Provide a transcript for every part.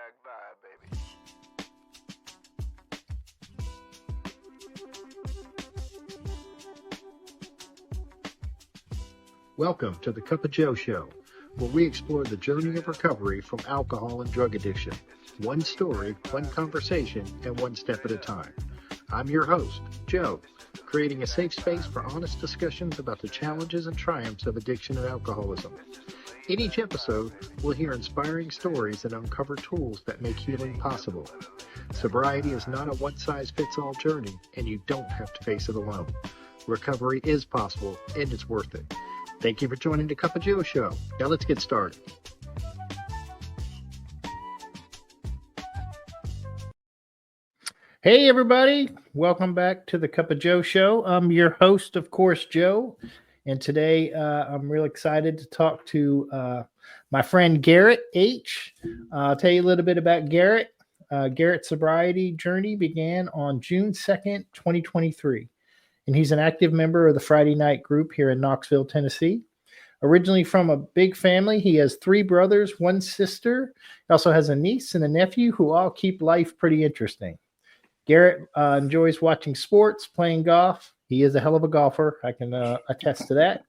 back vibe, baby. Welcome to the Cup of Joe Show, where we explore the journey of recovery from alcohol and drug addiction. One story, one conversation, and one step at a time. I'm your host, Joe, creating a safe space for honest discussions about the challenges and triumphs of addiction and alcoholism. In each episode, we'll hear inspiring stories and uncover tools that make healing possible. Sobriety is not a one-size-fits-all journey, and you don't have to face it alone. Recovery is possible, and it's worth it. Thank you for joining the Cup of Joe Show. Now let's get started. Hey, everybody. Welcome back to the Cup of Joe Show. I'm your host, of course, Joe. And today I'm real excited to talk to my friend Garrett H. I'll tell you a little bit about Garrett. Garrett's sobriety journey began on June 2nd, 2023. And he's an active member of the Friday night group here in Knoxville, Tennessee. Originally from a big family, he has 3 brothers, 1 sister. He also has a niece and a nephew who all keep life pretty interesting. Garrett enjoys watching sports, playing golf. He is a hell of a golfer. I can attest to that.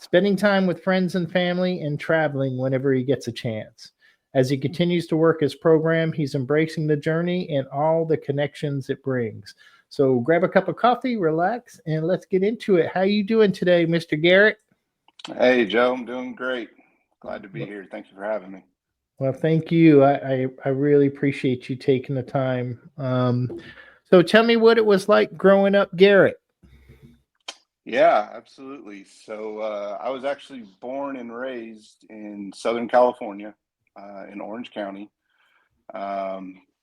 Spending time with friends and family and traveling whenever he gets a chance. As he continues to work his program, he's embracing the journey and all the connections it brings. So grab a cup of coffee, relax, and let's get into it. How you doing today, Mr. Garrett? Hey, Joe, I'm doing great. Glad to be here. Thank you for having me. Well, thank you. I really appreciate you taking the time. So tell me what it was like growing up, Garrett. Yeah, absolutely. So I was actually born and raised in Southern California, in Orange County.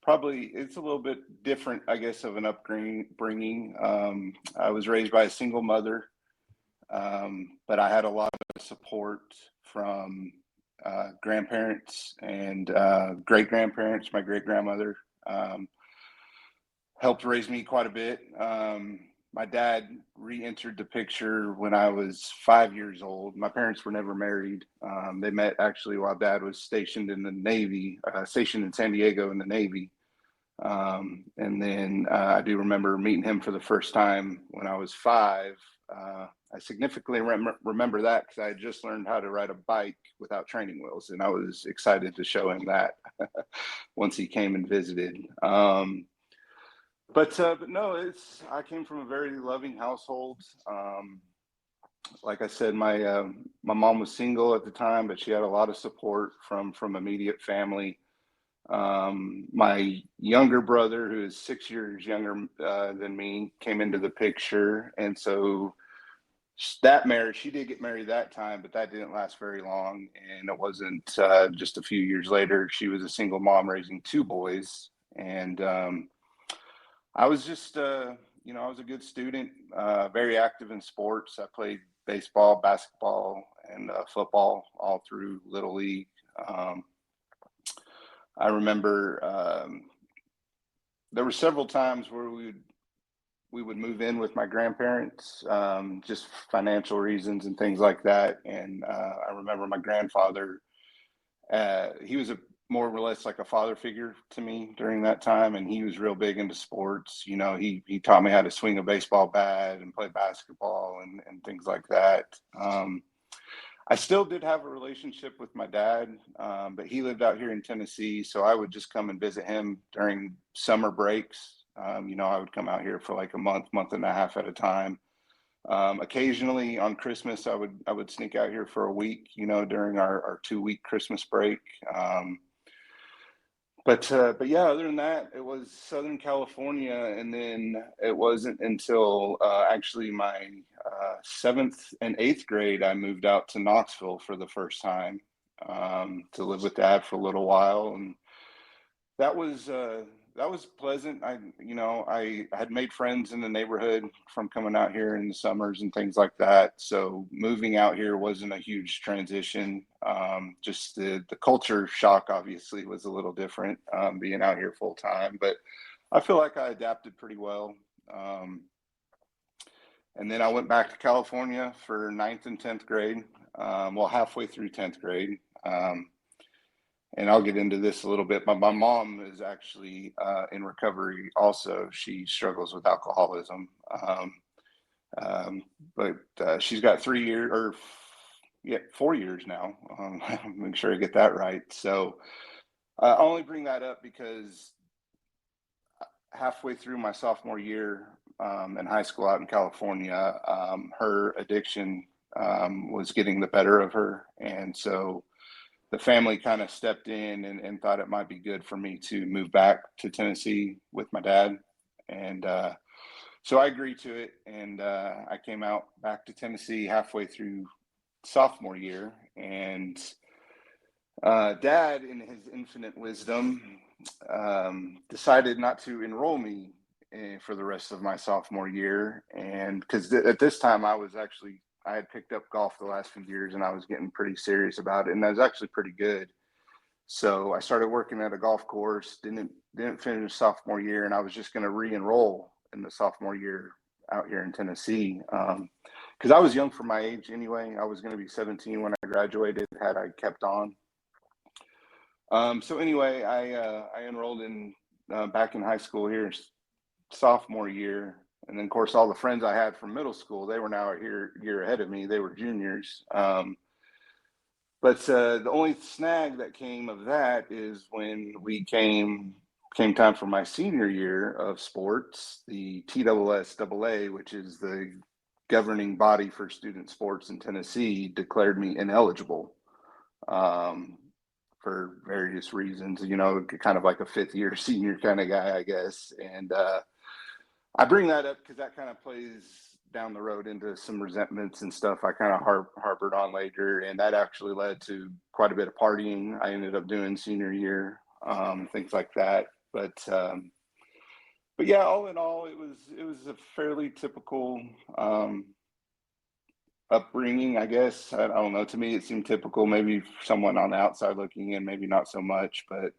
Probably it's a little bit different, I guess, of an upbringing. I was raised by a single mother, but I had a lot of support from grandparents and great-grandparents. My great-grandmother helped raise me quite a bit. My dad re-entered the picture when I was 5 years old. My parents were never married. They met actually while Dad was stationed in the Navy, stationed in San Diego in the Navy. And then I do remember meeting him for the first time when I was 5. I significantly remember that because I had just learned how to ride a bike without training wheels, and I was excited to show him that once he came and visited. But no, I came from a very loving household. Like I said, my mom was single at the time, but she had a lot of support from immediate family. My younger brother, who is 6 years younger than me, came into the picture, and so that marriage, she did get married that time, but that didn't last very long. And it wasn't just a few years later, she was a single mom raising 2 boys, and I was just, I was a good student, very active in sports. I played baseball, basketball, and football all through Little League. I remember there were several times where we would move in with my grandparents, just financial reasons and things like that. And I remember my grandfather, he was more or less like a father figure to me during that time. And he was real big into sports. He taught me how to swing a baseball bat and play basketball and things like that. I still did have a relationship with my dad, but he lived out here in Tennessee. So I would just come and visit him during summer breaks. I would come out here for like a month and a half at a time. Occasionally on Christmas, I would sneak out here for a week, during our 2-week Christmas break. But yeah, other than that, it was Southern California. And then it wasn't until actually my 7th and 8th grade, I moved out to Knoxville for the first time to live with Dad for a little while. And that was pleasant. I had made friends in the neighborhood from coming out here in the summers and things like that. So moving out here wasn't a huge transition. Just the culture shock obviously was a little different, being out here full time, but I feel like I adapted pretty well. And then I went back to California for 9th and 10th grade, halfway through 10th grade. and I'll get into this a little bit, but my mom is actually in recovery also. She struggles with alcoholism. But she's got 3 years, or 4 years now. Make sure I get that right. So I only bring that up because halfway through my sophomore year in high school out in California, her addiction was getting the better of her. And so the family kind of stepped in and thought it might be good for me to move back to Tennessee with my dad. And so I agreed to it, and I came out back to Tennessee halfway through sophomore year. And Dad, in his infinite wisdom, decided not to enroll me for the rest of my sophomore year. And because at this time I had picked up golf the last few years, and I was getting pretty serious about it, and I was actually pretty good. So I started working at a golf course, didn't finish sophomore year, and I was just going to re-enroll in the sophomore year out here in Tennessee. Because I was young for my age anyway. I was going to be 17 when I graduated, had I kept on. So anyway, I enrolled in back in high school here sophomore year. And then, of course, all the friends I had from middle school, they were now a year ahead of me. They were juniors. But the only snag that came of that is when we came time for my senior year of sports, the TSSAA, which is the governing body for student sports in Tennessee, declared me ineligible for various reasons, kind of like a fifth year senior kind of guy, I guess. And I bring that up because that kind of plays down the road into some resentments and stuff I kind of harbored on later, and that actually led to quite a bit of partying I ended up doing senior year, things like that. But yeah, all in all, it was a fairly typical upbringing, I guess. I don't know. To me, it seemed typical. Maybe someone on the outside looking in, maybe not so much. But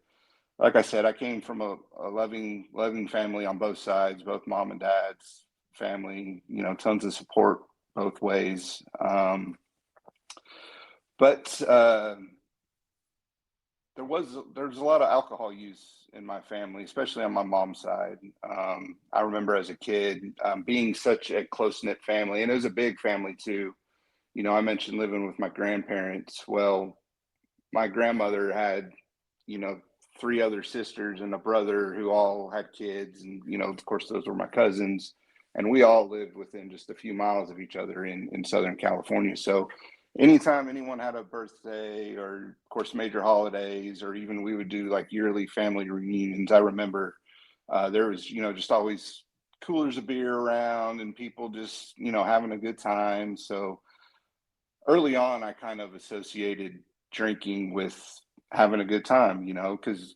like I said, I came from a loving family on both sides, both mom and dad's family. Tons of support both ways. But there's a lot of alcohol use in my family, especially on my mom's side. I remember as a kid being such a close-knit family, and it was a big family too. I mentioned living with my grandparents. Well, my grandmother had, 3 other sisters and a brother who all had kids. And, of course, those were my cousins. And we all lived within just a few miles of each other in Southern California. So anytime anyone had a birthday or, of course, major holidays, or even we would do like yearly family reunions, I remember there was, just always coolers of beer around and people just, having a good time. So early on, I kind of associated drinking with having a good time, because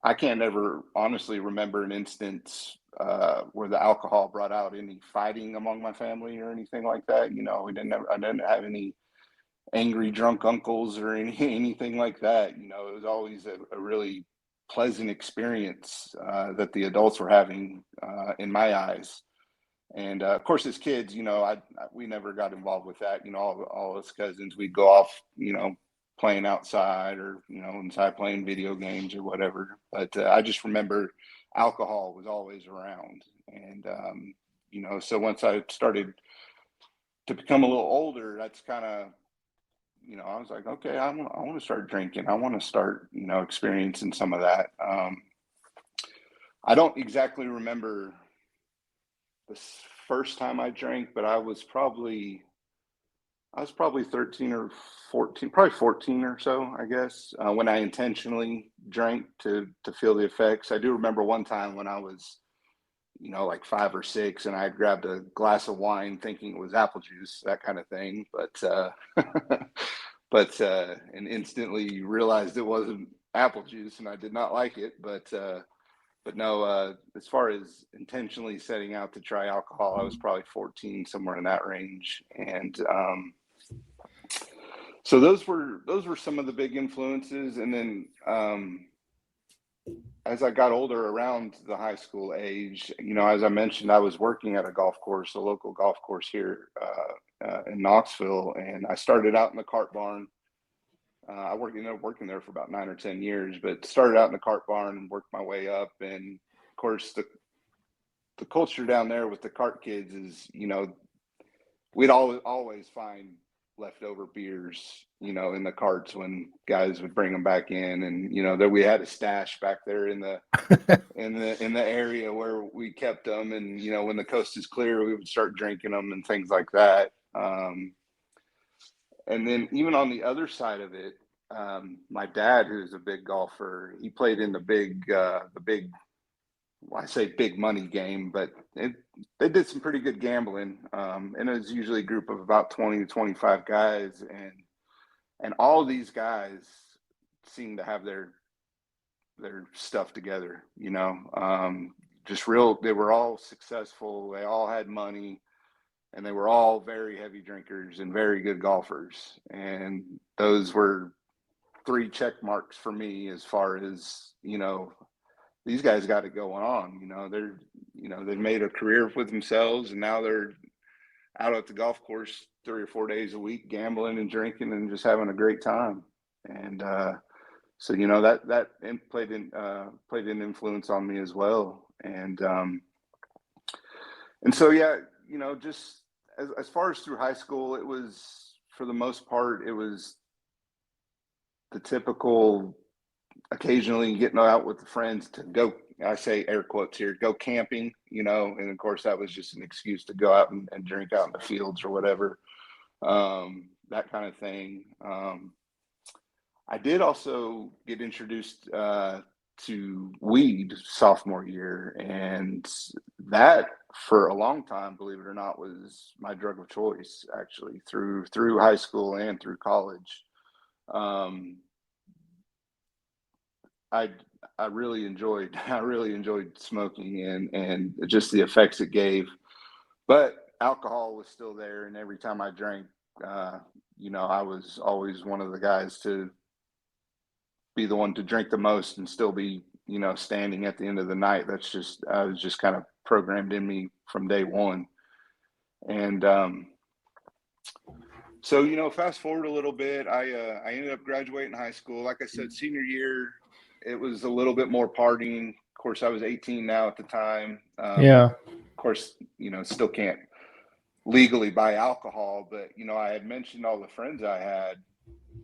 I can't ever honestly remember an instance where the alcohol brought out any fighting among my family or anything like that. I didn't have any angry drunk uncles or anything like that. It was always a really pleasant experience that the adults were having in my eyes. And of course, as kids, we never got involved with that. All us cousins, we'd go off, playing outside or, inside playing video games or whatever. But I just remember alcohol was always around. And, so once I started to become a little older, that's kind of, I was like, okay, I want to start drinking. I want to start, experiencing some of that. I don't exactly remember the first time I drank, but I was probably 13 or 14, probably 14 or so, I guess, when I intentionally drank to feel the effects. I do remember one time when I was, like 5 or 6, and I had grabbed a glass of wine thinking it was apple juice, that kind of thing. But, and instantly realized it wasn't apple juice, and I did not like it. But no, as far as intentionally setting out to try alcohol, I was probably 14, somewhere in that range. And so those were some of the big influences. And then as I got older, around the high school age, as I mentioned, I was working at a golf course, a local golf course here in Knoxville, and I started out in the cart barn. I ended up working there for about 9 or 10 years, but started out in the cart barn and worked my way up. And of course, the culture down there with the cart kids is, we'd always find leftover beers, in the carts when guys would bring them back in. And, that we had a stash back there in the area where we kept them. And, when the coast is clear, we would start drinking them and things like that. And then even on the other side of it, my dad, who's a big golfer, he played in the big, well, I say big money game, but they did some pretty good gambling. And it was usually a group of about 20 to 25 guys. And all these guys seemed to have their stuff together, they were all successful. They all had money. And they were all very heavy drinkers and very good golfers. And those were 3 check marks for me as far as, these guys got it going on. They've made a career with themselves, and now they're out at the golf course 3 or 4 days a week, gambling and drinking and just having a great time. And so, that played an influence on me as well. And so, yeah, just as far as through high school, it was, for the most part, it was the typical occasionally getting out with the friends to go, I say air quotes here, go camping, and of course that was just an excuse to go out and drink out in the fields or whatever, that kind of thing. I did also get introduced to weed sophomore year, and that for a long time, believe it or not, was my drug of choice, actually, through high school and through college. I really enjoyed smoking and just the effects it gave, but alcohol was still there. And every time I drank, I was always one of the guys to be the one to drink the most and still be, standing at the end of the night. I was just kind of programmed in me from day one. And, so, fast forward a little bit, I ended up graduating high school. Like I said, senior year, it was a little bit more partying. Of course, I was 18 now at the time. Yeah. Of course, still can't legally buy alcohol, but, I had mentioned all the friends I had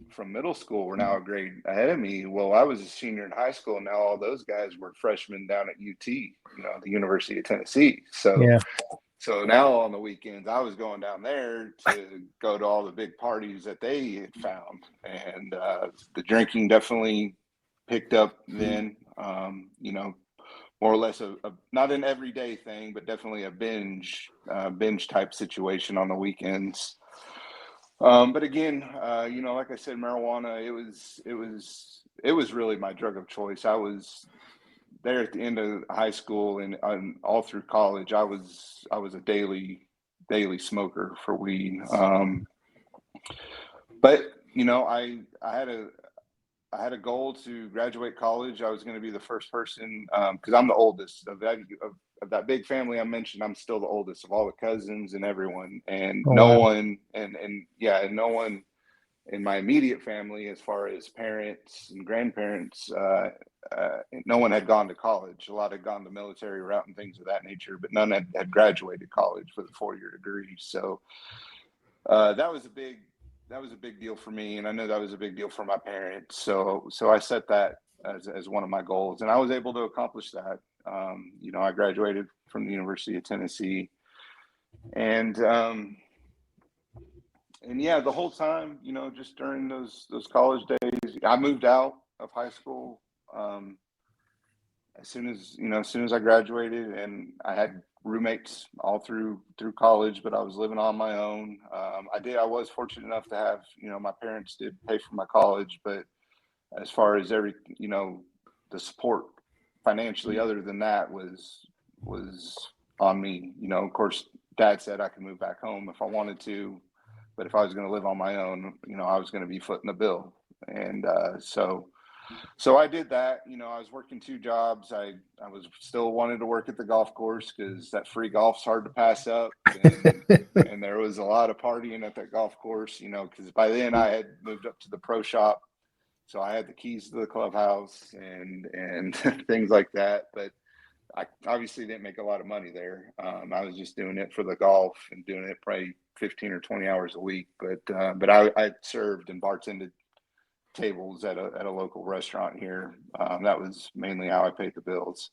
from middle school were now a grade ahead of me. Well, I was a senior in high school. Now all those guys were freshmen down at UT, the University of Tennessee. So, Yeah. So now on the weekends, I was going down there to go to all the big parties that they had found. And the drinking definitely picked up then, more or less not an everyday thing, but definitely a binge type situation on the weekends. But again, like I said, marijuana, it was really my drug of choice. I was there at the end of high school and all through college. I was a daily smoker for weed. But I had a goal to graduate college. I was going to be the first person, because I'm the oldest of that big family I mentioned. I'm still the oldest of all the cousins and everyone, and no one in my immediate family, as far as parents and grandparents, no one had gone to college. A lot had gone the military route and things of that nature, but none had graduated college with a 4-year degree. So that was a big deal for me, and I know that was a big deal for my parents. So I set that as one of my goals, and I was able to accomplish that. I graduated from the University of Tennessee, and yeah, the whole time, just during those college days, I moved out of high school as soon as I graduated, and I had roommates all through college, but I was living on my own. I was fortunate enough to have, my parents did pay for my college, but as far as the support financially, other than that, was on me. Of course, Dad said I could move back home if I wanted to, but if I was going to live on my own, I was going to be footing the bill. And so I did that. I was working 2 jobs. I was still wanting to work at the golf course because that free golf's hard to pass up. And there was a lot of partying at that golf course, because by then I had moved up to the pro shop so I had the keys to the clubhouse and things like that. But I obviously didn't make a lot of money there. I was just doing it for the golf and doing it probably 15 or 20 hours a week. But I served and bartended tables at a local restaurant here. That was mainly how I paid the bills.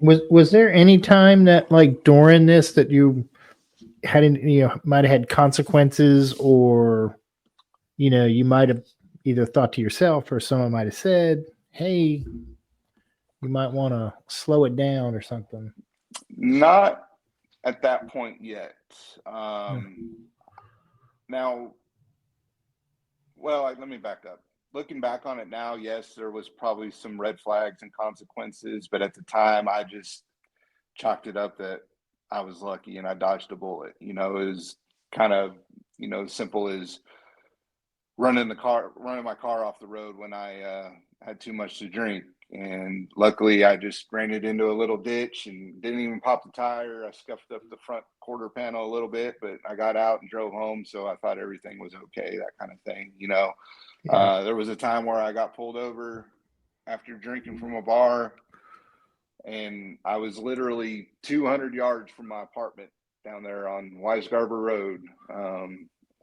Was there any time that, like, during this, that you might have had consequences, or you might have either thought to yourself or someone might have said, hey, you might want to slow it down or something? Not at that point yet. Now, well, let me back up. Looking back on it now, yes, there was probably some red flags and consequences, but at the time I just chalked it up that I was lucky and I dodged a bullet. It was kind of, simple as running my car off the road when I had too much to drink. And luckily I just ran it into a little ditch and didn't even pop the tire. I scuffed up the front quarter panel a little bit, but I got out and drove home. So I thought everything was okay, that kind of thing. There was a time where I got pulled over after drinking from a bar, and I was literally 200 yards from my apartment down there on Weisgarber Road.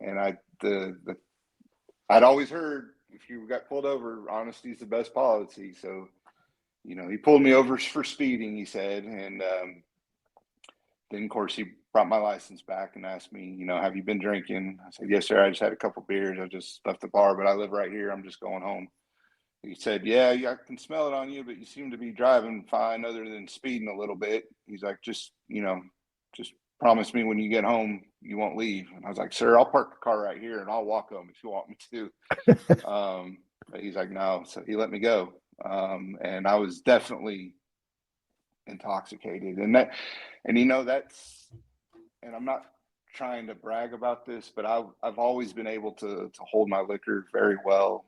And I'd always heard, if you got pulled over, honesty is the best policy. So, he pulled me over for speeding, he said. And then, of course, he brought my license back and asked me, have you been drinking? I said, yes, sir. I just had a couple beers. I just left the bar, but I live right here. I'm just going home. He said, yeah, I can smell it on you, but you seem to be driving fine other than speeding a little bit. He's like, just promise me when you get home, you won't leave. And I was like, sir, I'll park the car right here and I'll walk home if you want me to. But he's like, no. So he let me go. And I was definitely intoxicated. And I'm not trying to brag about this, but I've always been able to hold my liquor very well.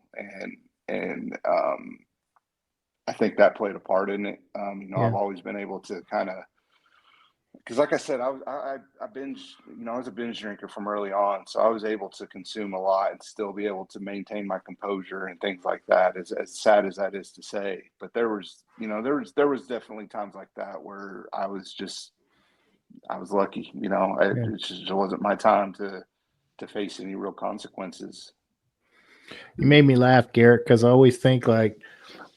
And I think that played a part in it. I've always been able to kind of, because like I said, I binge, I was a binge drinker from early on. So I was able to consume a lot and still be able to maintain my composure and things like that, as sad as that is to say. But there was definitely times like that where I was lucky, it just wasn't my time to face any real consequences. You made me laugh, Garrett, because I always think, like,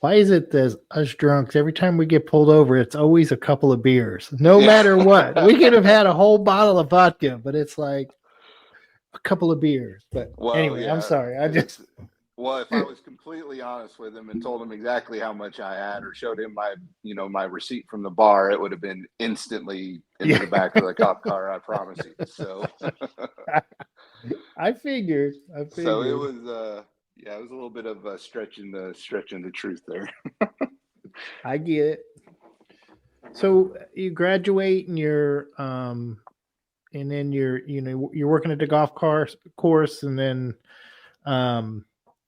why is it that us drunks, every time we get pulled over, it's always a couple of beers, no matter what? We could have had a whole bottle of vodka, but it's like a couple of beers. But anyway, I'm sorry. Well, if I was completely honest with him and told him exactly how much I had, or showed him my receipt from the bar, it would have been instantly into the back of the cop car. I promise you. So I figured. So it was, it was a little bit of stretching the truth there. I get it. So you graduate and and then you're working at the golf course, and then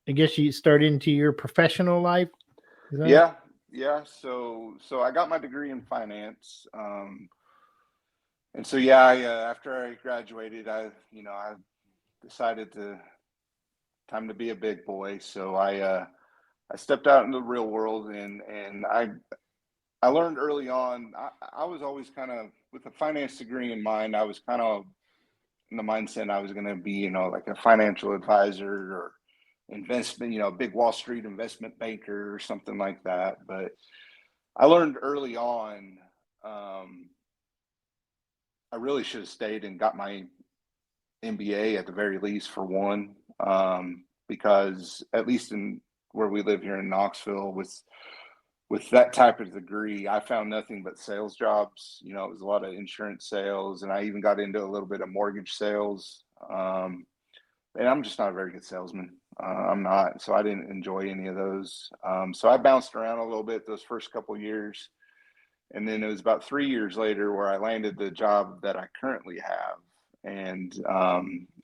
I guess you start into your professional life. Yeah. So I got my degree in finance, and so after I graduated, I decided time to be a big boy. So I stepped out into the real world, and I learned early on. I was always kind of, with a finance degree in mind, I was kind of in the mindset I was going to be, like a financial advisor or investment, big Wall Street investment banker or something like that. But I learned early on, I really should have stayed and got my MBA at the very least, for one, because at least in where we live here in Knoxville, with that type of degree, I found nothing but sales jobs. It was a lot of insurance sales, and I even got into a little bit of mortgage sales. And I'm just not a very good salesman. I'm not, so I didn't enjoy any of those. So I bounced around a little bit those first couple of years. And then it was about 3 years later where I landed the job that I currently have. And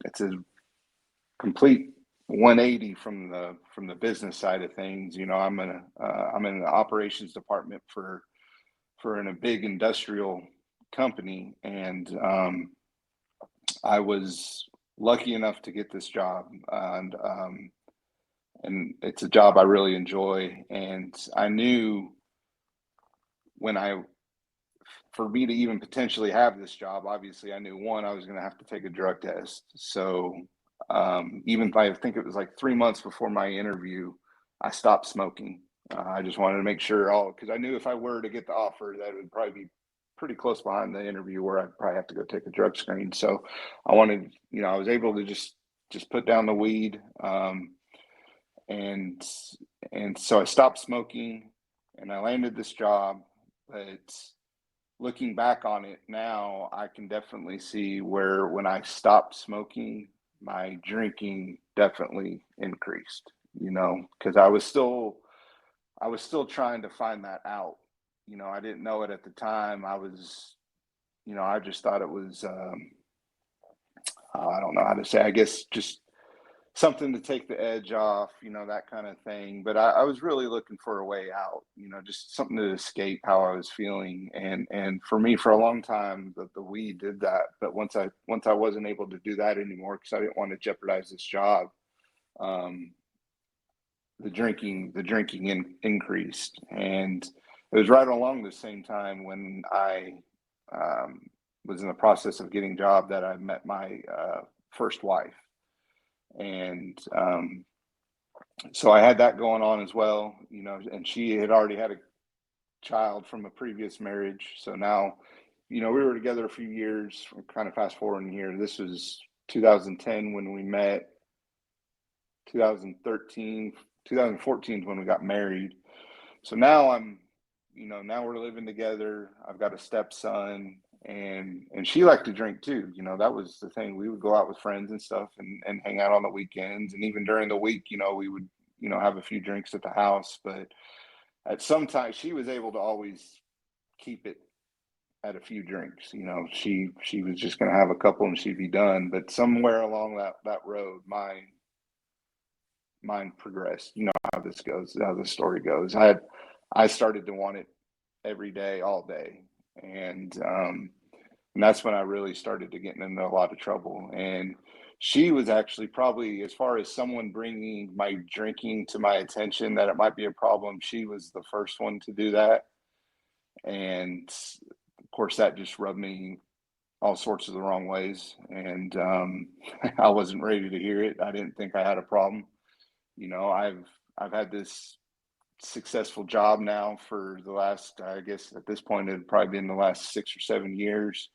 it's a complete 180 from the business side of things. I'm in the operations department for in a big industrial company, and I was lucky enough to get this job. And and it's a job I really enjoy. And I knew for me to even potentially have this job, obviously I knew one, I was going to have to take a drug test. So even if I think it was like 3 months before my interview, I stopped smoking. I just wanted to make sure because I knew if I were to get the offer, that it would probably be pretty close behind the interview where I'd probably have to go take a drug screen. So I wanted, I was able to just put down the weed. And so I stopped smoking and I landed this job. But looking back on it now, I can definitely see where when I stopped smoking, my drinking definitely increased, because I was still trying to find that out. I didn't know it at the time. I just thought it was, I don't know how to say, I guess just something to take the edge off, that kind of thing. But I was really looking for a way out, just something to escape how I was feeling. And for me, for a long time, the weed did that. But once I wasn't able to do that anymore, because I didn't want to jeopardize this job, the drinking increased. And it was right along the same time when I was in the process of getting a job that I met my first wife. And so I had that going on as well, and she had already had a child from a previous marriage. So now, we were together a few years. We're kind of fast forwarding here. This was 2010 when we met. 2013, 2014 is when we got married. So now now we're living together. I've got a stepson. And she liked to drink too. That was the thing. We would go out with friends and stuff and hang out on the weekends. And even during the week, we would, have a few drinks at the house. But at some time, she was able to always keep it at a few drinks. She was just going to have a couple and she'd be done. But somewhere along that road, mine progressed. You know how this goes, how the story goes. I started to want it every day, all day. And that's when I really started to get into a lot of trouble. And she was actually probably, as far as someone bringing my drinking to my attention that it might be a problem, she was the first one to do that. And of course, that just rubbed me all sorts of the wrong ways. And I wasn't ready to hear it. I didn't think I had a problem. I've had this successful job now for the last, I guess at this point, it'd probably been the last 6 or 7 years.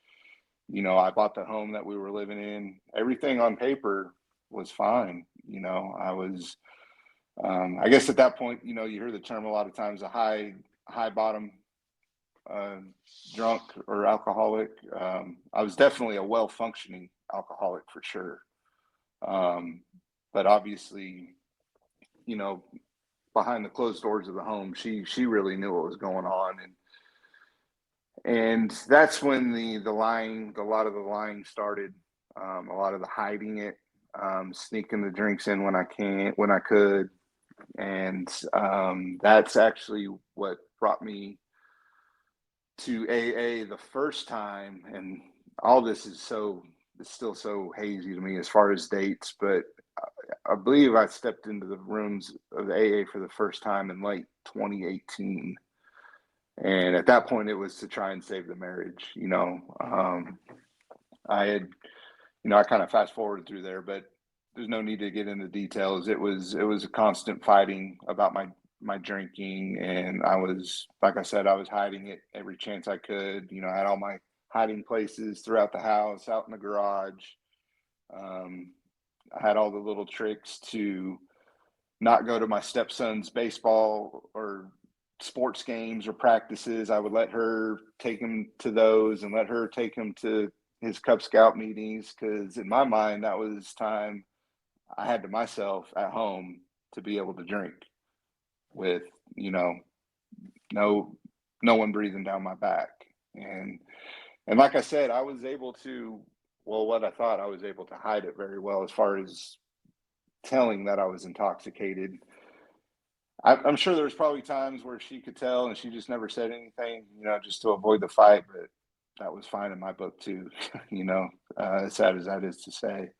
I bought the home that we were living in. Everything on paper was fine. I was, I guess at that point, you hear the term a lot of times, a high bottom drunk or alcoholic. I was definitely a well-functioning alcoholic for sure. But obviously, behind the closed doors of the home, she really knew what was going on. And that's when the lying, a lot of the lying started, a lot of the hiding it, sneaking the drinks in when I could. And that's actually what brought me to AA the first time. And all this is it's still so hazy to me as far as dates, but I believe I stepped into the rooms of AA for the first time in late 2018. And at that point, it was to try and save the marriage. I had, I kind of fast forwarded through there, but there's no need to get into details. It was a constant fighting about my drinking, and I was, like I said, I was hiding it every chance I could. I had all my hiding places throughout the house, out in the garage. I had all the little tricks to not go to my stepson's baseball or sports games or practices. I would let her take him to those and let her take him to his Cub Scout meetings, because in my mind, that was time I had to myself at home to be able to drink with, no one breathing down my back. And like I said, I was able to, what I thought I was able to hide it very well as far as telling that I was intoxicated. I'm sure there was probably times where she could tell and she just never said anything, just to avoid the fight, but that was fine in my book too, as sad as that is to say.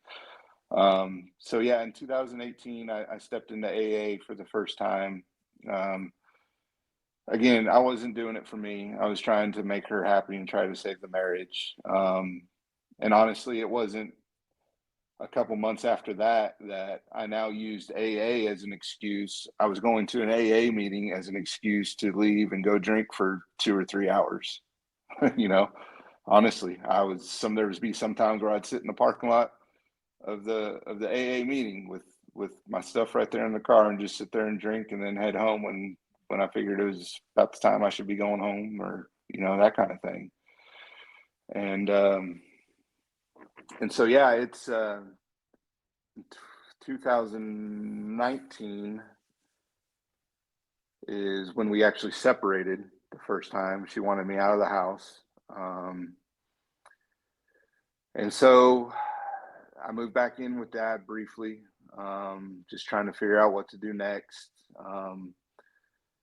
So yeah, in 2018, I stepped into AA for the first time. Again, I wasn't doing it for me. I was trying to make her happy and try to save the marriage. And honestly, it wasn't a couple months after that I now used AA as an excuse. I was going to an AA meeting as an excuse to leave and go drink for 2 or 3 hours. You know, honestly, there would be some times where I'd sit in the parking lot of the AA meeting with my stuff right there in the car and just sit there and drink and then head home when I figured it was about the time I should be going home, or that kind of thing. And so yeah, it's 2019 is when we actually separated the first time. She wanted me out of the house. And so I moved back in with Dad briefly, just trying to figure out what to do next.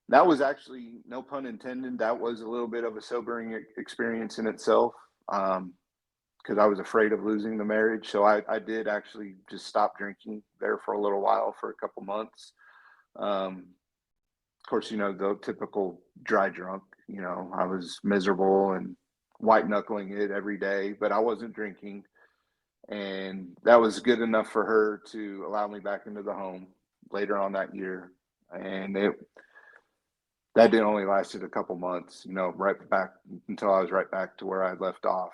That was actually, no pun intended, that was a little bit of a sobering experience in itself, because I was afraid of losing the marriage. So I did actually just stop drinking there for a little while, for a couple months. Of course, the typical dry drunk, I was miserable and white knuckling it every day, but I wasn't drinking. And that was good enough for her to allow me back into the home later on that year. And that didn't only lasted a couple months, right back until I was right back to where I left off,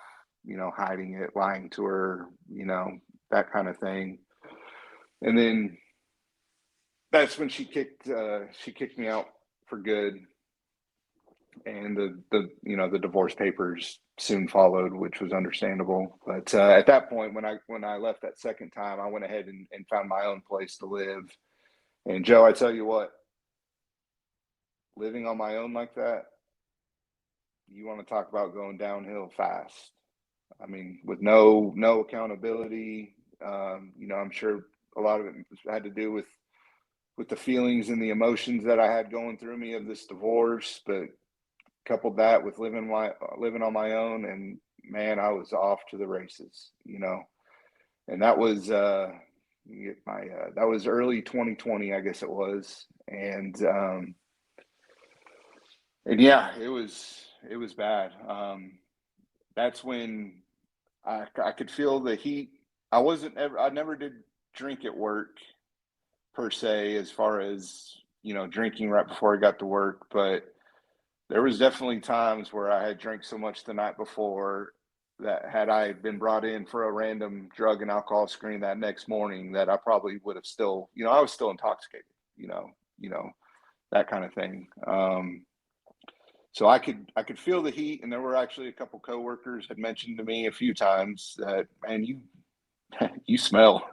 hiding it, lying to her, that kind of thing. And then that's when she kicked me out for good. And the divorce papers soon followed, which was understandable. But at that point, when I left that second time, I went ahead and found my own place to live. And Joe, I tell you what, living on my own like that, you want to talk about going downhill fast. I mean, with no accountability. I'm sure a lot of it had to do with the feelings and the emotions that I had going through me of this divorce, but coupled that with living on my own, and man, I was off to the races, and that was that was early 2020, I guess it was. And yeah, it was bad. That's when I could feel the heat. I never did drink at work per se, as far as, drinking right before I got to work, but there was definitely times where I had drank so much the night before that had I been brought in for a random drug and alcohol screen that next morning, that I probably would have still, I was still intoxicated, that kind of thing. So I could feel the heat, and there were actually a couple coworkers had mentioned to me a few times that, man, you smell,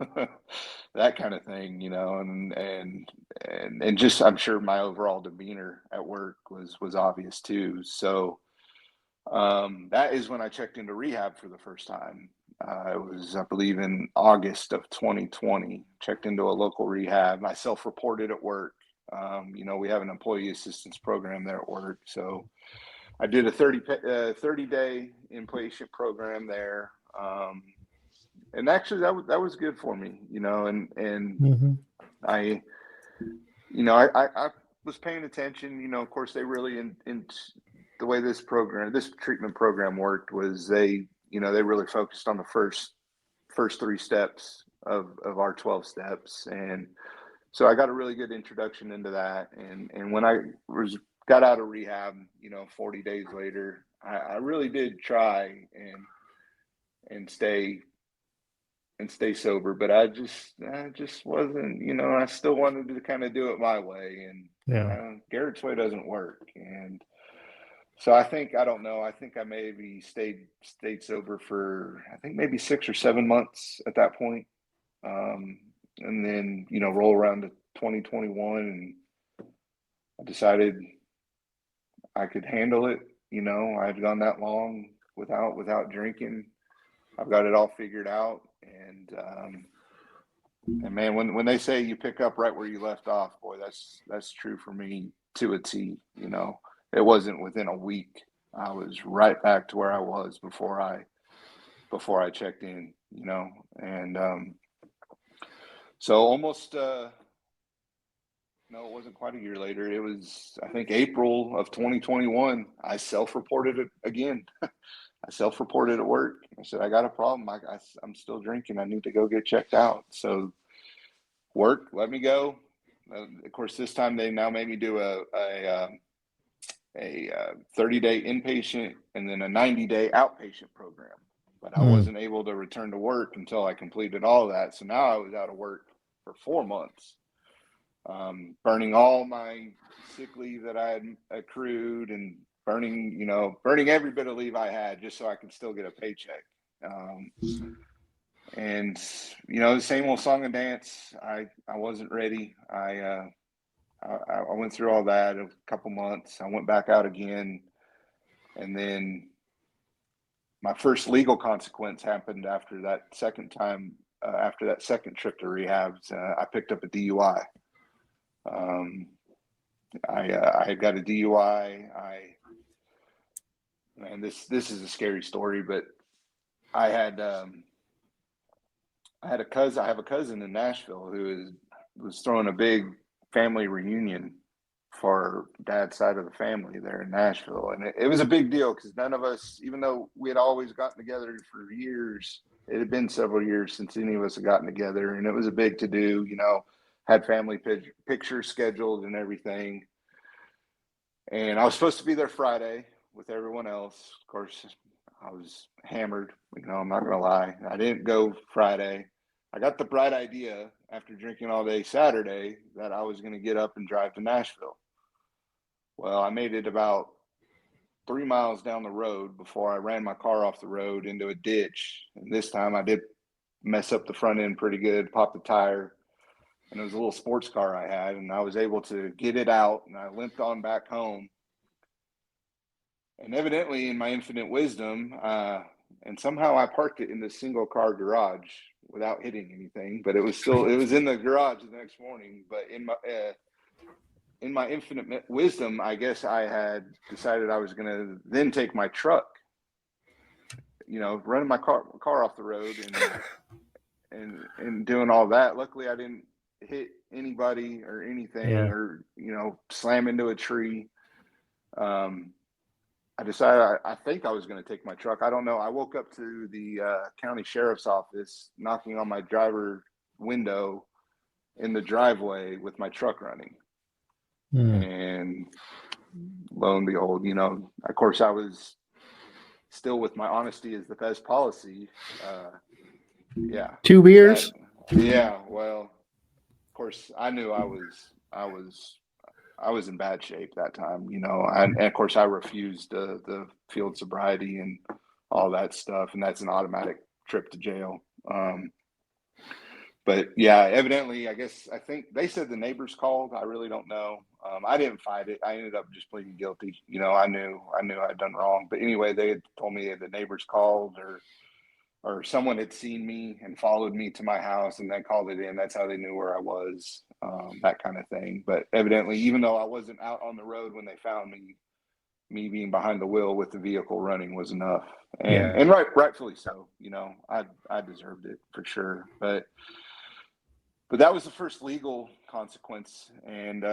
that kind of thing, and just, I'm sure my overall demeanor at work was obvious too. So that is when I checked into rehab for the first time. It was, I believe, in August of 2020. Checked into a local rehab. I self-reported at work. We have an employee assistance program there at work, so I did a 30-day inpatient program there. And actually that was good for me, and Mm-hmm. I was paying attention. Of course, they really, in the way this treatment program worked, was they really focused on the first 3 steps of our 12 steps. And so I got a really good introduction into that. And when I got out of rehab, 40 days later, I really did try and stay sober, but I just wasn't, I still wanted to kind of do it my way, and Yeah. Garrett's way doesn't work. And so I think I maybe stayed sober for, I think, maybe 6 or 7 months at that point. And then, roll around to 2021, and I decided I could handle it. I had gone that long without drinking. I've got it all figured out. And man, when they say you pick up right where you left off, boy, that's true for me to a T. It wasn't within a week. I was right back to where I was before I checked in. And So almost, no, it wasn't quite a year later. It was, I think, April of 2021. I self-reported it again. I self-reported at work. I said, I got a problem. I'm still drinking. I need to go get checked out. So work, let me go. Of course, this time they now made me do a 30-day inpatient and then a 90-day outpatient program. But I wasn't able to return to work until I completed all of that. So now I was out of work for 4 months, burning all my sick leave that I had accrued and burning every bit of leave I had just so I could still get a paycheck. And, the same old song and dance. I wasn't ready. I went through all that a couple months. I went back out again. And then my first legal consequence happened after that second time, after that second trip to rehabs. I picked up a DUI. I had got a DUI. Man, this is a scary story, but I had a cousin. I have a cousin in Nashville who was throwing a big family reunion for dad's side of the family there in Nashville, and it was a big deal because none of us, even though we had always gotten together for years, it had been several years since any of us had gotten together, and it was a big to do. Had family pictures scheduled and everything, and I was supposed to be there Friday with everyone else. Of course, I was hammered. I'm not gonna lie. I didn't go Friday. I got the bright idea after drinking all day Saturday that I was going to get up and drive to Nashville. Well, I made it about 3 miles down the road before I ran my car off the road into a ditch. And this time I did mess up the front end pretty good, popped the tire. And it was a little sports car I had, and I was able to get it out, and I limped on back home. And evidently, in my infinite wisdom, and somehow I parked it in the single car garage without hitting anything, but it was in the garage the next morning. But in my infinite wisdom, I guess I had decided I was going to then take my truck, running my car off the road and doing all that. Luckily, I didn't hit anybody or anything or, slam into a tree. I decided I think I was going to take my truck. I don't know. I woke up to the county sheriff's office knocking on my driver window in the driveway with my truck running. And lo and behold, of course I was still with my honesty is the best policy. 2 beers. Well, of course I knew I was in bad shape that time, and of course I refused the field sobriety and all that stuff. And that's an automatic trip to jail. But yeah, evidently, I think they said the neighbors called. I really don't know. I didn't fight it. I ended up just pleading guilty. I knew I'd done wrong. But anyway, they had told me the neighbors called or someone had seen me and followed me to my house and then called it in. That's how they knew where I was, that kind of thing. But evidently, even though I wasn't out on the road when they found me being behind the wheel with the vehicle running was enough. And rightfully so. I deserved it for sure. But that was the first legal consequence. And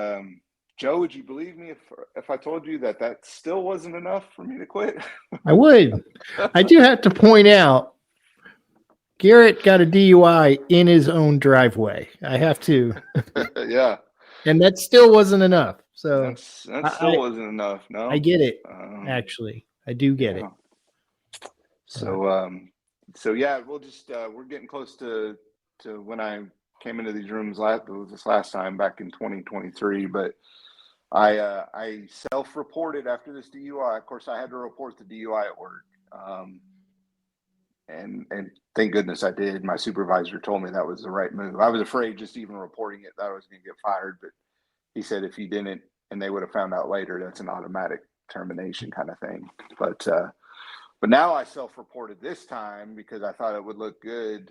Joe, would you believe me if I told you that still wasn't enough for me to quit? I would. I do have to point out, Garrett got a DUI in his own driveway. I have to. Yeah. And that still wasn't enough. So that still wasn't enough. No, I get it. Actually, I do get it. So yeah, we'll just we're getting close to when I came into these rooms this last time back in 2023. But I self-reported after this DUI. Of course, I had to report the DUI at work. And thank goodness I did. My supervisor told me that was the right move. I was afraid just even reporting it that I was going to get fired, but he said if you didn't and they would have found out later, that's an automatic termination kind of thing. But now I self-reported this time because I thought it would look good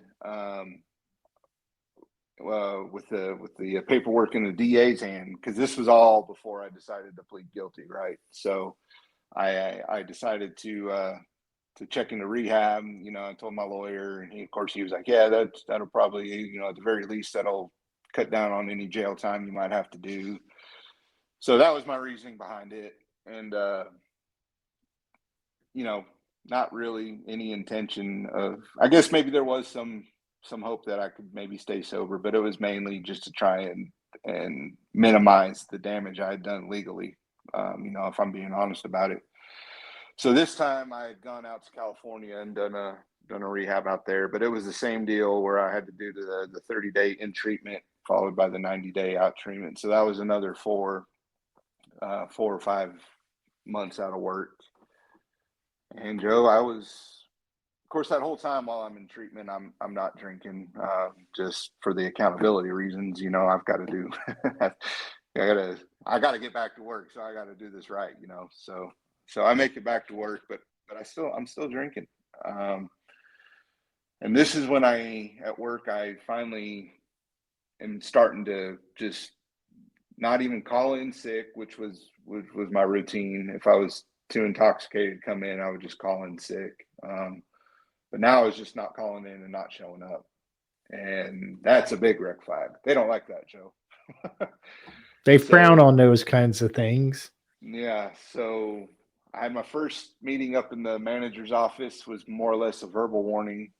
with the paperwork in the DA's hand, because this was all before I decided to plead guilty, right? So I decided to to check into rehab. You know, I told my lawyer, and of course he was like, yeah, that'll probably, you know, at the very least that'll cut down on any jail time you might have to do. So that was my reasoning behind it. And, you know, not really any intention of, I guess maybe there was some hope that I could maybe stay sober, but it was mainly just to try and minimize the damage I had done legally. You know, if I'm being honest about it. So this time I had gone out to California and done a rehab out there, but it was the same deal where I had to do the 30-day in treatment followed by the 90-day out treatment. So that was another 4 or 5 months out of work. And Joe, I was, of course, that whole time while I'm in treatment, I'm not drinking, just for the accountability reasons. You know, I've got to do, I gotta get back to work, so I got to do this right. You know, so I make it back to work, but I'm still drinking. And this is when at work, I finally am starting to just not even call in sick, which was my routine. If I was too intoxicated to come in, I would just call in sick. But now I was just not calling in and not showing up. And that's a big red flag. They don't like that, Joe. They frown on those kinds of things. Yeah. So I had my first meeting up in the manager's office, was more or less a verbal warning.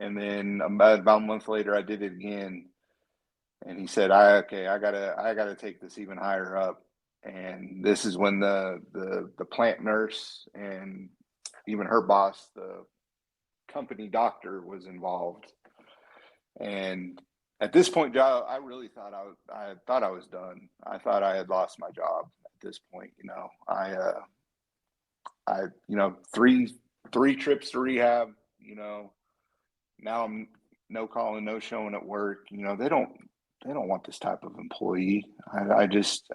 And then about a month later, I did it again. And he said, I gotta take this even higher up. And this is when the plant nurse and even her boss, the company doctor, was involved. And at this point, Joe, I really thought I was done. I thought I had lost my job at this point. You know, I you know, three trips to rehab. You know, now I'm no calling, no showing at work. You know, they don't want this type of employee. I just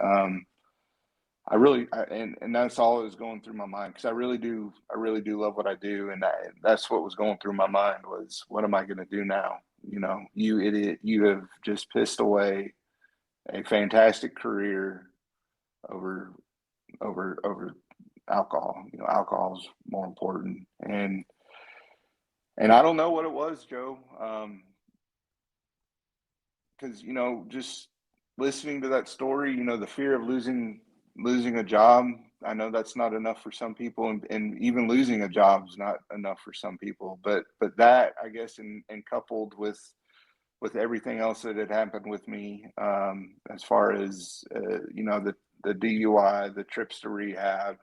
I really and that's all that was going through my mind, because I really do love what I do, and that's what was going through my mind was, what am I going to do now? You know, you idiot, you have just pissed away a fantastic career over alcohol. You know, alcohol is more important, and I don't know what it was, Joe. Because, you know, just listening to that story, you know, the fear of losing a job, I know that's not enough for some people, and even losing a job is not enough for some people. But that, I guess, and coupled with everything else that had happened with me, as far as you know, the DUI, the trips to rehab,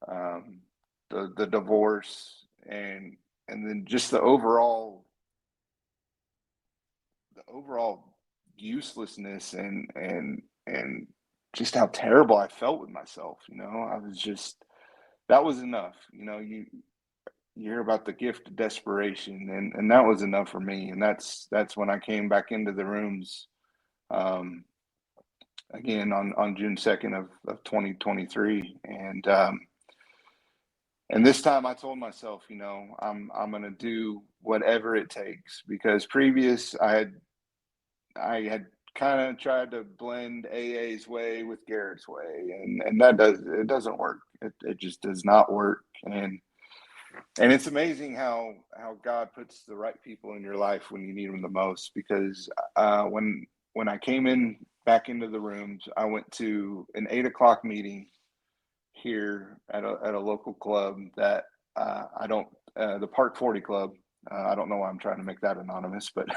the divorce, and then just the overall uselessness and just how terrible I felt with myself. You know, I was just, that was enough. You know, you hear about the gift of desperation, and that was enough for me. And that's when I came back into the rooms, again on June 2nd of 2023. And this time I told myself, you know, I'm going to do whatever it takes, because previous I had kind of tried to blend AA's way with Garrett's way, and that doesn't work. It just does not work. And it's amazing how God puts the right people in your life when you need them the most. Because when I came back into the rooms, I went to an 8:00 meeting here at a local club that I don't, the Park 40 Club. I don't know why I'm trying to make that anonymous, but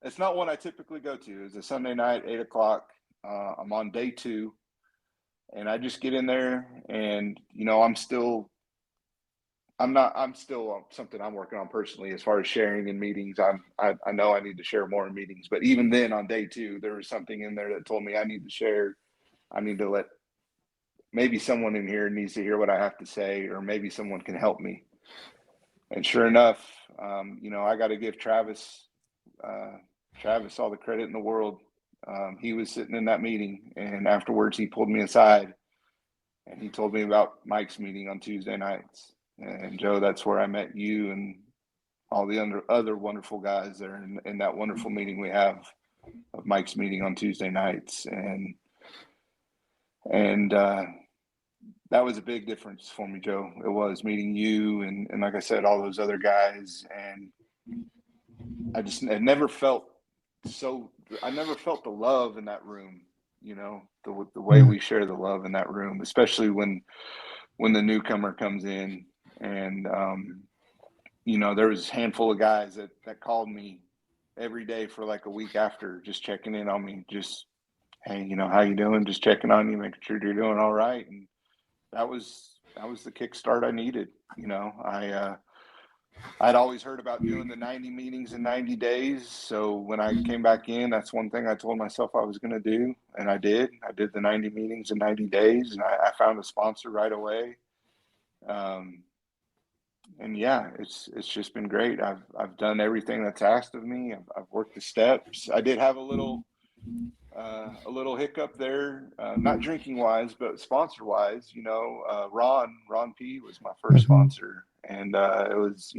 it's not one I typically go to. It's a Sunday night, 8:00. I'm on day 2, and I just get in there, and you know, I'm still something I'm working on personally as far as sharing in meetings. I know I need to share more in meetings, but even then on day 2, there was something in there that told me I need to share. I need to let, maybe someone in here needs to hear what I have to say, or maybe someone can help me. And sure enough, you know, I got to give Travis all the credit in the world. He was sitting in that meeting, and afterwards he pulled me aside and he told me about Mike's meeting on Tuesday nights. And Joe, that's where I met you and all the other wonderful guys there in that wonderful meeting we have of Mike's meeting on Tuesday nights. And that was a big difference for me, Joe. It was meeting you and like I said, all those other guys. And I never felt the love in that room, the way we share the love in that room, especially when the newcomer comes in. And, there was a handful of guys that called me every day for like a week after, just checking in on me, just, hey, how you doing? Just checking on you, making sure you're doing all right. And that was the kickstart I needed. I'd always heard about doing the 90 meetings in 90 days. So when I came back in, that's one thing I told myself I was going to do. And I did. I did the 90 meetings in 90 days, and I found a sponsor right away. And yeah, it's just been great. I've done everything that's asked of me. I've worked the steps. I did have a little hiccup there, not drinking wise, but sponsor wise. Ron P was my first sponsor, and it was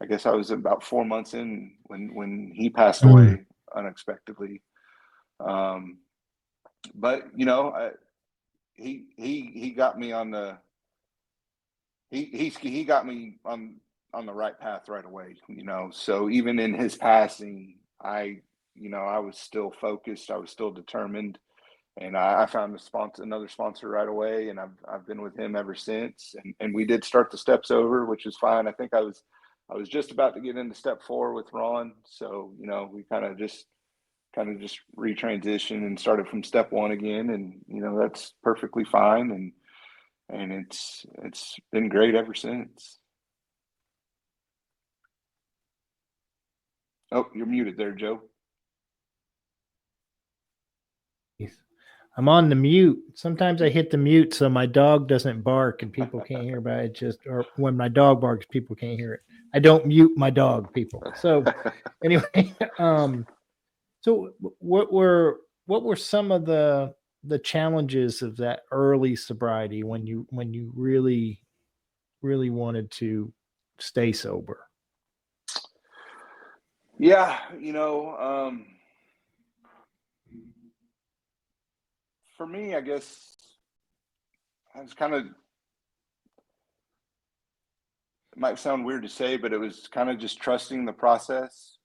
I guess I was about 4 months in when he passed away unexpectedly. But he got me on the he got me on the right path right away. So even in his passing, I was still focused. I was still determined, and I found another sponsor right away, and I've been with him ever since. And we did start the steps over, which is fine. I think I was just about to get into step 4 with Ron, so we kind of just retransitioned and started from step 1 again, and that's perfectly fine, and it's been great ever since. Oh, you're muted there, Joe. I'm on the mute. Sometimes I hit the mute so my dog doesn't bark and people can't hear, but or when my dog barks, people can't hear it. I don't mute my dog, people. So anyway, so what were some of the challenges of that early sobriety when you really wanted to stay sober? Yeah, for me, I guess I was it might sound weird to say, but it was kind of just trusting the process.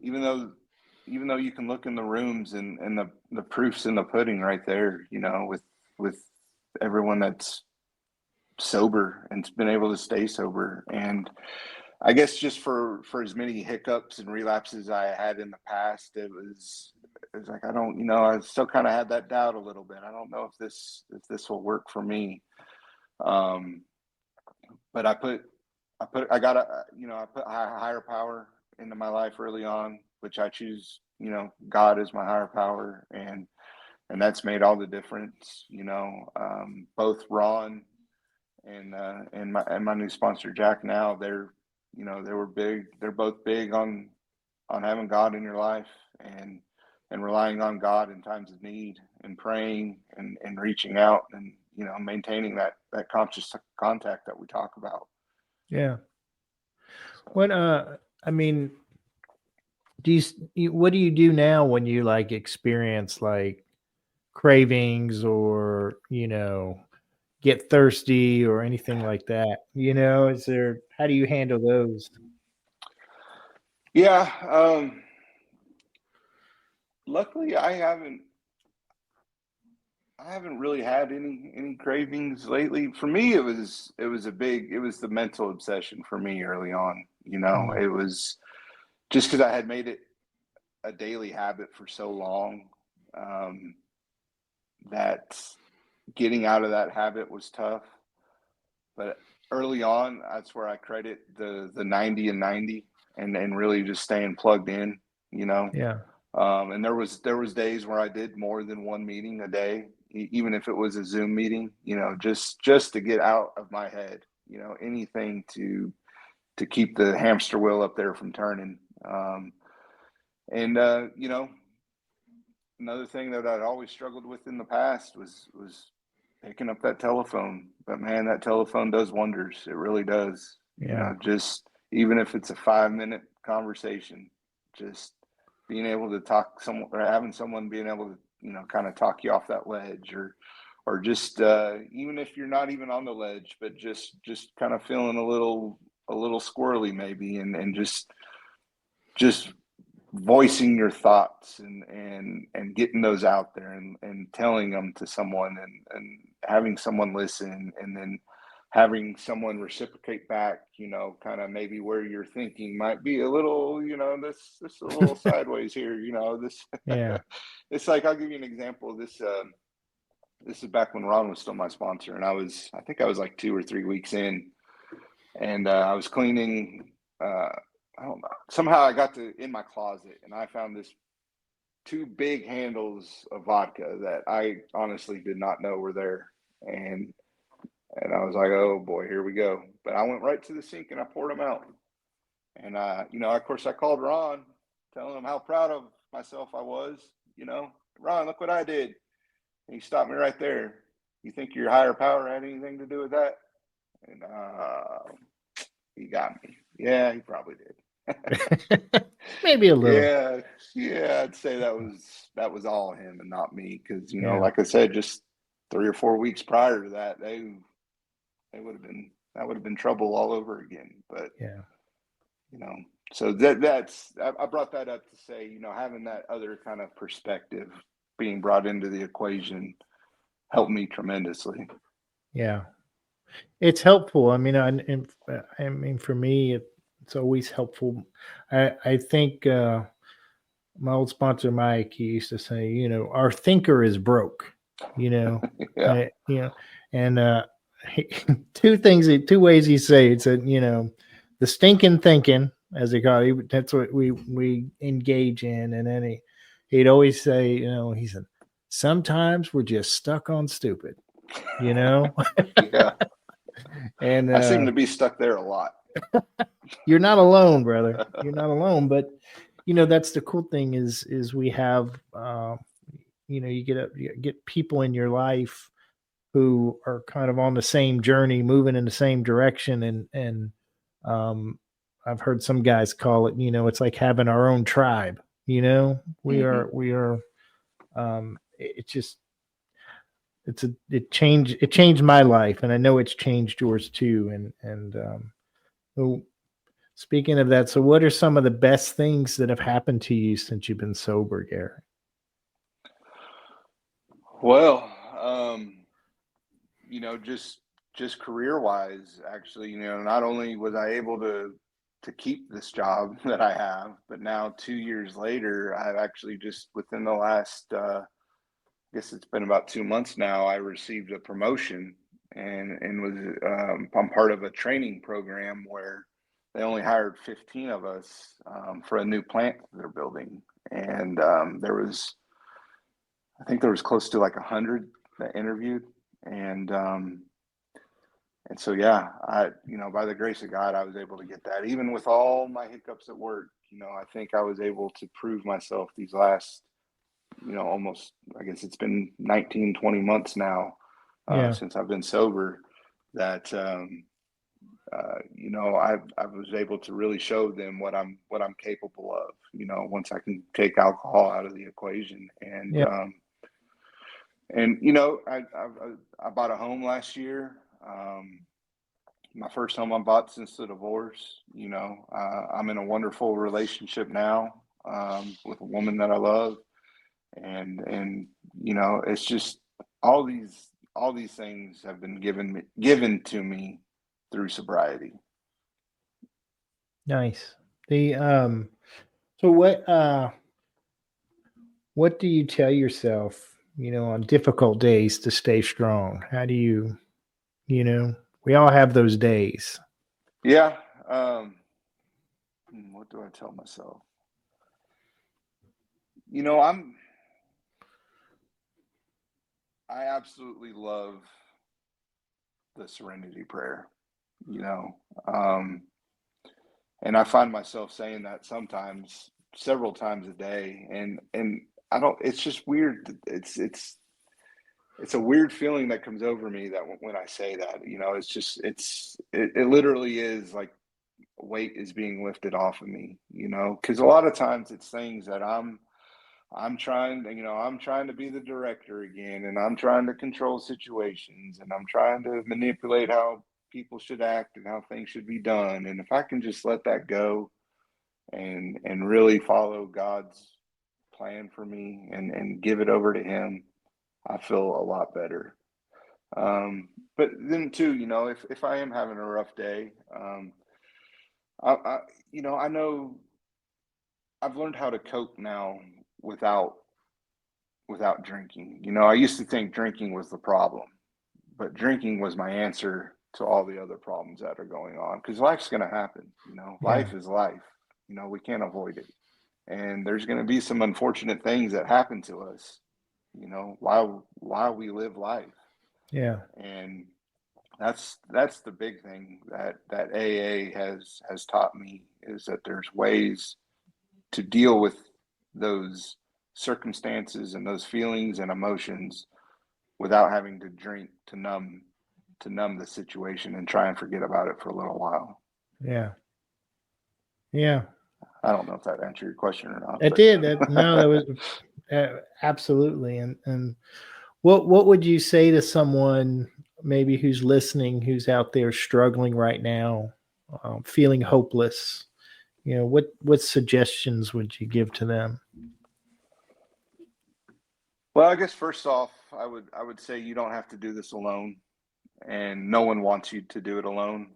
Even though you can look in the rooms and the proof's in the pudding right there, with everyone that's sober and's been able to stay sober. And I guess just for as many hiccups and relapses I had in the past, it was like, I still kind of had that doubt a little bit. I don't know if this will work for me. But I put a higher power into my life early on, which I choose, God is my higher power, and that's made all the difference. Both Ron and my new sponsor Jack now, they're both big on having God in your life and relying on God in times of need and praying and reaching out and maintaining that conscious contact that we talk about. Yeah. What I mean, what do you do now when you like experience like cravings or get thirsty or anything like that? How do you handle those? Yeah, luckily I haven't really had any cravings lately. For me, it was the mental obsession for me early on. It was just because I had made it a daily habit for so long, that getting out of that habit was tough. But early on, that's where I credit the 90 and 90 and really just staying plugged in, Yeah. And there was days where I did more than one meeting a day, even if it was a Zoom meeting, just to get out of my head, anything to keep the hamster wheel up there from turning. And another thing that I'd always struggled with in the past was picking up that telephone. But man, that telephone does wonders. It really does. Yeah. Just even if it's a 5-minute conversation, just being able to talk or having someone being able kind of talk you off that ledge, or just even if you're not even on the ledge, but just kind of feeling a little squirrely maybe, and just voicing your thoughts and getting those out there and telling them to someone, and having someone listen, and then having someone reciprocate back, kind of maybe where you're thinking might be a little, this is a little sideways here, this. Yeah. It's like, I'll give you an example of this. This is back when Ron was still my sponsor, and I think I was like 2 or 3 weeks in, and I was cleaning. I don't know. Somehow I got in my closet, and I found this 2 big handles of vodka that I honestly did not know were there, and I was like, oh boy, here we go. But I went right to the sink and I poured them out, and of course, I called Ron, telling him how proud of myself I was. Ron, look what I did. And he stopped me right there. You think your higher power had anything to do with that? And he got me. Yeah, he probably did. Maybe a little. Yeah, I'd say that was all him and not me, because Yeah. like I said, just 3 or 4 weeks prior to that, that would have been trouble all over again. But Yeah. so that's I brought that up to say, having that other kind of perspective being brought into the equation helped me tremendously. Yeah. It's helpful. I mean, I mean, for me, it's always helpful. I think my old sponsor Mike, he used to say, our thinker is broke. Yeah. And two ways he say it. He said, the stinking thinking, as they call it. That's what we engage in, and then he'd always say, he said, sometimes we're just stuck on stupid. Yeah. And I seem to be stuck there a lot. You're not alone, brother. You're not alone. But that's the cool thing is we have you get people in your life who are kind of on the same journey, moving in the same direction, and I've heard some guys call it, it's like having our own tribe. We are it just it changed my life, and I know it's changed yours too. And so speaking of that, so what are some of the best things that have happened to you since you've been sober, Garrett? Well, just career wise, actually, not only was I able to keep this job that I have, but now 2 years later, I've actually just within the last, I guess it's been about 2 months now, I received a promotion, and was I'm part of a training program where they only hired 15 of us for a new plant they're building, and I think there was close to like 100 that interviewed, and so yeah, by the grace of God, I was able to get that, even with all my hiccups at work. I think I was able to prove myself these last, almost, I guess it's been 19, 20 months now, since I've been sober, that I was able to really show them what I'm capable of. Once I can take alcohol out of the equation, and Yeah. I bought a home last year. My first home I bought since the divorce. I'm in a wonderful relationship now with a woman that I love, and it's just all these things have been given to me through sobriety. Nice. The so what do you tell yourself, on difficult days to stay strong? How do you, we all have those days. Yeah. What do I tell myself? I absolutely love the serenity prayer, and I find myself saying that sometimes, several times a day, and I don't. It's just weird. It's a weird feeling that comes over me that when I say that, it's just it literally is like a weight is being lifted off of me, because a lot of times it's things that I'm I'm trying to be the director again, and I'm trying to control situations, and I'm trying to manipulate how people should act and how things should be done. And if I can just let that go and really follow God's plan for me and give it over to him, I feel a lot better. But then too, if I am having a rough day, I I know I've learned how to cope now without drinking. I used to think drinking was the problem, but drinking was my answer to all the other problems that are going on, because life's going to happen. Yeah. Life is life. We can't avoid it. And there's going to be some unfortunate things that happen to us, while we live life. Yeah. And that's the big thing that AA has taught me, is that there's ways to deal with those circumstances and those feelings and emotions without having to drink to numb the situation and try and forget about it for a little while. Yeah. Yeah. I don't know if that answered your question or not. It did. That was absolutely. And what would you say to someone maybe who's listening, who's out there struggling right now, feeling hopeless? What suggestions would you give to them? Well, I guess first off, I would say you don't have to do this alone, and no one wants you to do it alone.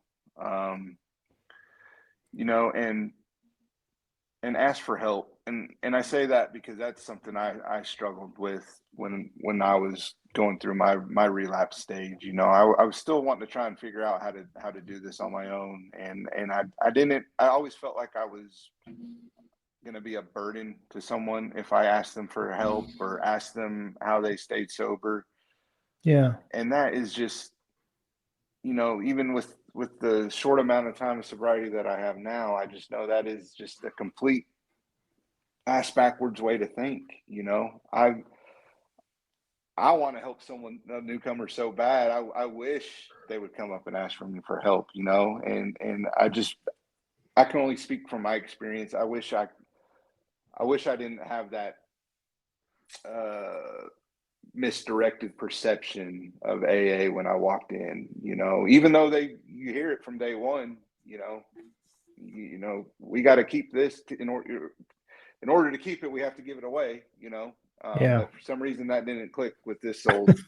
And ask for help. And I say that because that's something I struggled with when I was going through my relapse stage. I was still wanting to try and figure out how to do this on my own, and I always felt like I was going to be a burden to someone if I asked them for help or asked them how they stayed sober. Yeah. And that is just, even with the short amount of time of sobriety that I have now, I just know that is just a complete ass backwards way to think. I want to help a newcomer so bad. I wish they would come up and ask for me for help, and I can only speak from my experience. I wish I didn't have that misdirected perception of AA when I walked in. Even though you hear it from day one. We got to keep this in order to keep it. We have to give it away. Yeah. But for some reason that didn't click with this old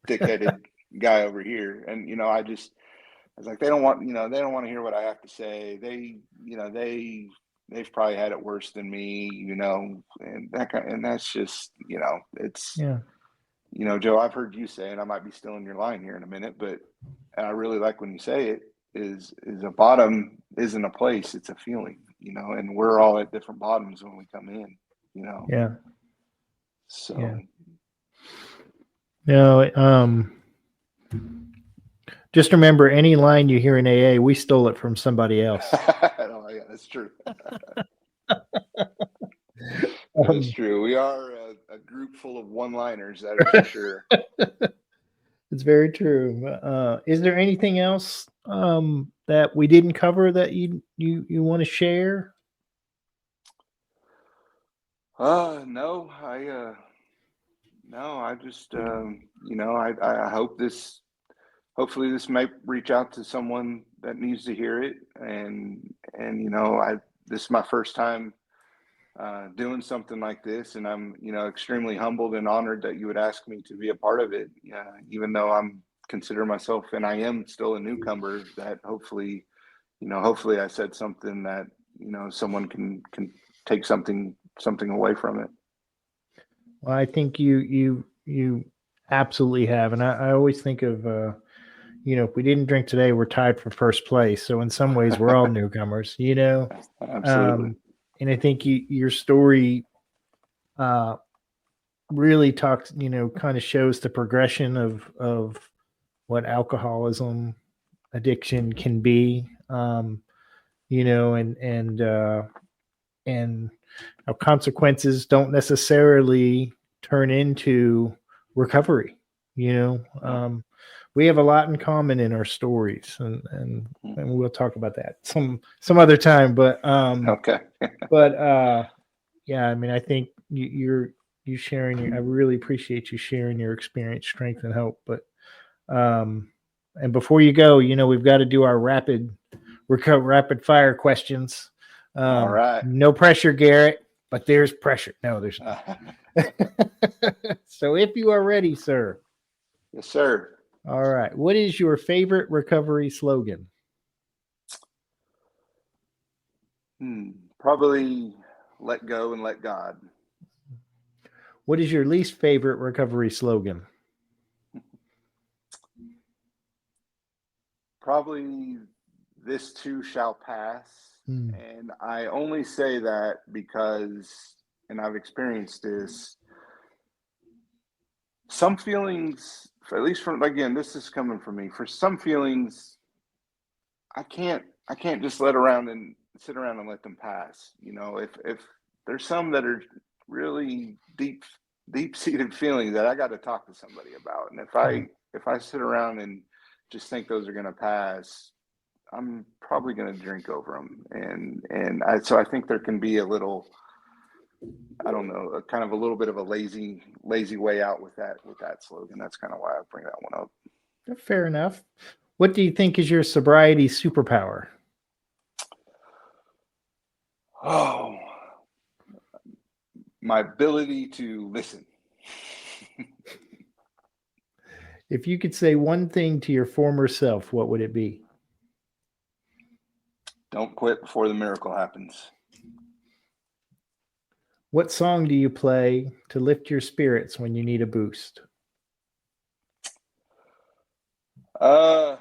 thick-headed guy over here. And I was like, they don't want to hear what I have to say. They've probably had it worse than me, and that's just, it's, Yeah. Joe, I've heard you say, and I might be stealing your line here in a minute, but I really like when you say it, is a bottom isn't a place, it's a feeling, and we're all at different bottoms when we come in, Yeah. So. Yeah. No, just remember, any line you hear in AA, we stole it from somebody else. Oh, yeah, that's true. That's true. We are a group full of one-liners, that is for sure. It's very true. Is there anything else that we didn't cover that you want to share? No, I just, I hope hopefully this might reach out to someone that needs to hear it. And this is my first time doing something like this, and I'm, extremely humbled and honored that you would ask me to be a part of it. Even though I'm consider myself, and I am still a newcomer, that hopefully I said something that, someone can take something away from it. Well, I think you absolutely have, and I always think of if we didn't drink today, we're tied for first place. So in some ways, we're all newcomers. Absolutely. And I think your story really talks, kind of shows the progression of what alcoholism addiction can be, and how consequences don't necessarily turn into recovery. We have a lot in common in our stories, and we'll talk about that some other time. But okay. but yeah, I mean, I think you sharing. I really appreciate you sharing your experience, strength, and hope. But and before you go, we've got to do our rapid fire questions. All right. No pressure, Garrett, but there's pressure. No, there's not. So if you are ready, sir. Yes, sir. All right. What is your favorite recovery slogan? Probably let go and let God. What is your least favorite recovery slogan? Probably this too shall pass. And I only say that because, and I've experienced this, some feelings, at least from, again, this is coming from me, for some feelings, I can't just sit around and let them pass. If there's some that are really deep-seated feelings that I got to talk to somebody about. And if I sit around and just think those are going to pass, I'm probably going to drink over them. So I think there can be a little, I don't know, kind of a little bit of a lazy way out with that slogan. That's kind of why I bring that one up. Fair enough. What do you think is your sobriety superpower? Oh, my ability to listen. If you could say one thing to your former self, what would it be? Don't quit before the miracle happens. What song do you play to lift your spirits when you need a boost? I'm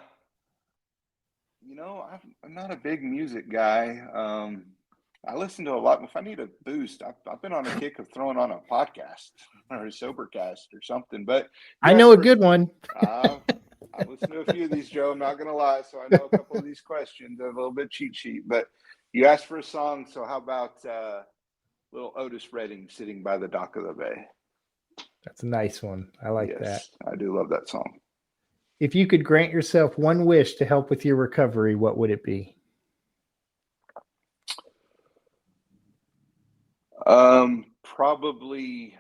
not a big music guy. I listen to a lot. If I need a boost, I've been on a kick of throwing on a podcast or a sobercast or something. But I know a good one. I've listened to a few of these, Joe. I'm not going to lie. So I know a couple of these questions. They're a little bit cheat sheet. But you asked for a song. So how about little Otis Redding, Sitting by the Dock of the Bay? That's a nice one. I like that. I do love that song. If you could grant yourself one wish to help with your recovery, what would it be? Probably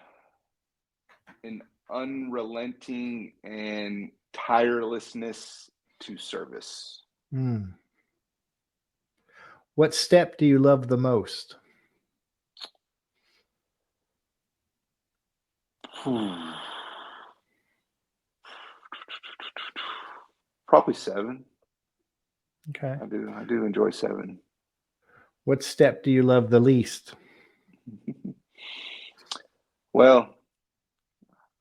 an unrelenting and tirelessness to service. What step do you love the most? Probably 7. Okay. I do enjoy 7. What step do you love the least? Well,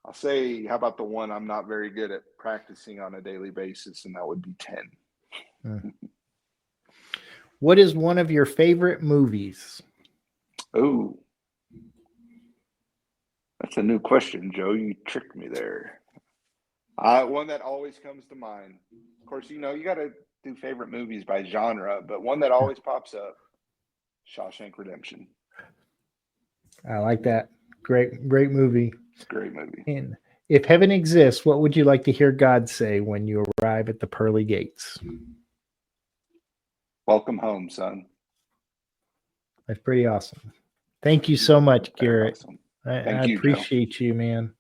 I'll say, how about the one I'm not very good at practicing on a daily basis, and that would be 10. What is one of your favorite movies? Oh, that's a new question, Joe. You tricked me there. One that always comes to mind. Of course, you got to do favorite movies by genre, but one that always pops up, Shawshank Redemption. I like that. Great movie. It's a great movie. And if heaven exists, what would you like to hear God say when you arrive at the pearly gates? Welcome home, son. That's pretty awesome. Thank you so much, Garrett. Awesome. I appreciate you, man.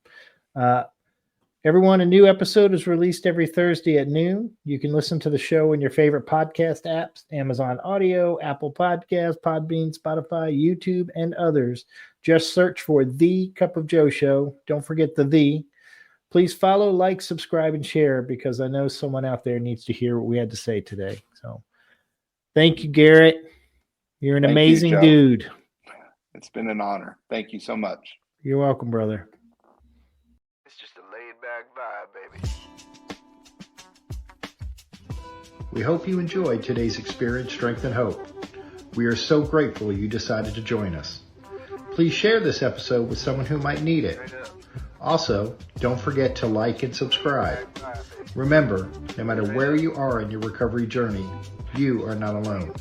Everyone, a new episode is released every Thursday at noon. You can listen to the show in your favorite podcast apps, Amazon Audio, Apple Podcasts, Podbean, Spotify, YouTube, and others. Just search for The Cup of Joe Show. Don't forget the. Please follow, like, subscribe, and share, because I know someone out there needs to hear what we had to say today. So thank you, Garrett. You're an amazing dude. It's been an honor. Thank you so much. You're welcome, brother. It's just a laid-back vibe, baby. We hope you enjoyed today's Experience, Strength, and Hope. We are so grateful you decided to join us. Please share this episode with someone who might need it. Also, don't forget to like and subscribe. Remember, no matter where you are in your recovery journey, you are not alone.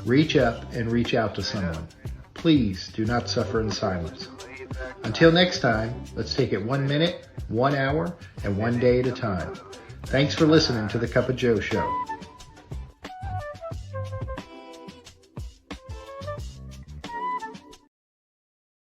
Reach up and reach out to someone. Please do not suffer in silence. Until next time, let's take it 1 minute, 1 hour, and 1 day at a time. Thanks for listening to The Cup of Joe Show.